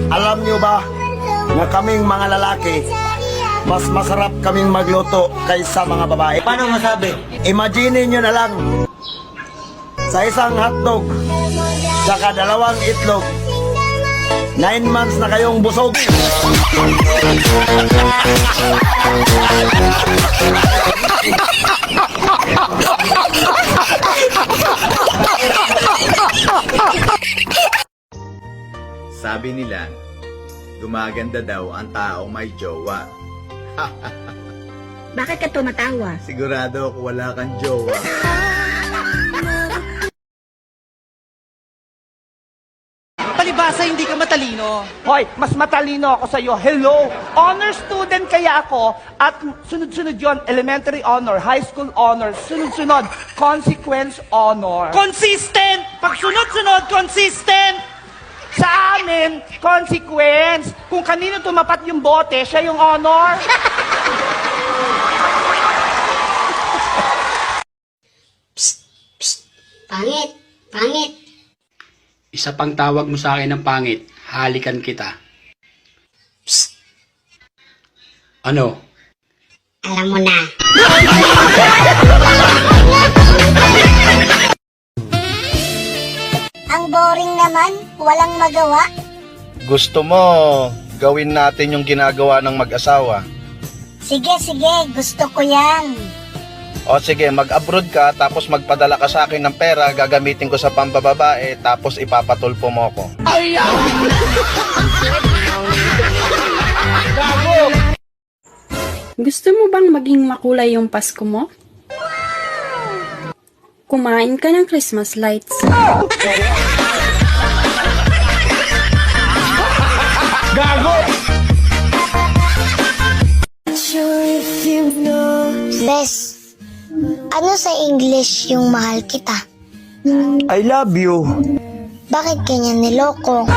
Alam niyo ba na kaming mga lalaki, mas masarap kaming magluto kaysa mga babae? Paano masabi? Imagine nyo na lang, sa isang hotdog, saka 2 itlog, 9 months na kayong busog. Sabi nila, gumaganda daw ang taong may jowa. Bakit ka tumatawa? Sigurado ako wala kang jowa. Palibasa hindi ka matalino. Hoy, mas matalino ako sa'yo. Hello! Honor student kaya ako at sunod-sunod yon, elementary honor, high school honor, sunod-sunod, consequence honor. Consistent! Pag sunod-sunod, consistent! Sa amin, consequence. Kung kanino tumapat yung bote, siya yung honor. Pangit, pangit. Isa pang tawag mo sa akin ng pangit, halikan kita. Psst. Ano? Alam mo na. Ang boring naman, walang magawa. Gusto mo gawin natin yung ginagawa ng mag-asawa? Sige, gusto ko yan. O sige, mag-abroad ka, tapos magpadala ka sa akin ng pera, gagamitin ko sa pambababae, tapos ipapatulpo mo ko. Gusto mo bang maging makulay yung Pasko mo? Kumain ka ng Christmas lights. Bes, ano sa English yung mahal kita? I love you. Bakit kanya niloko?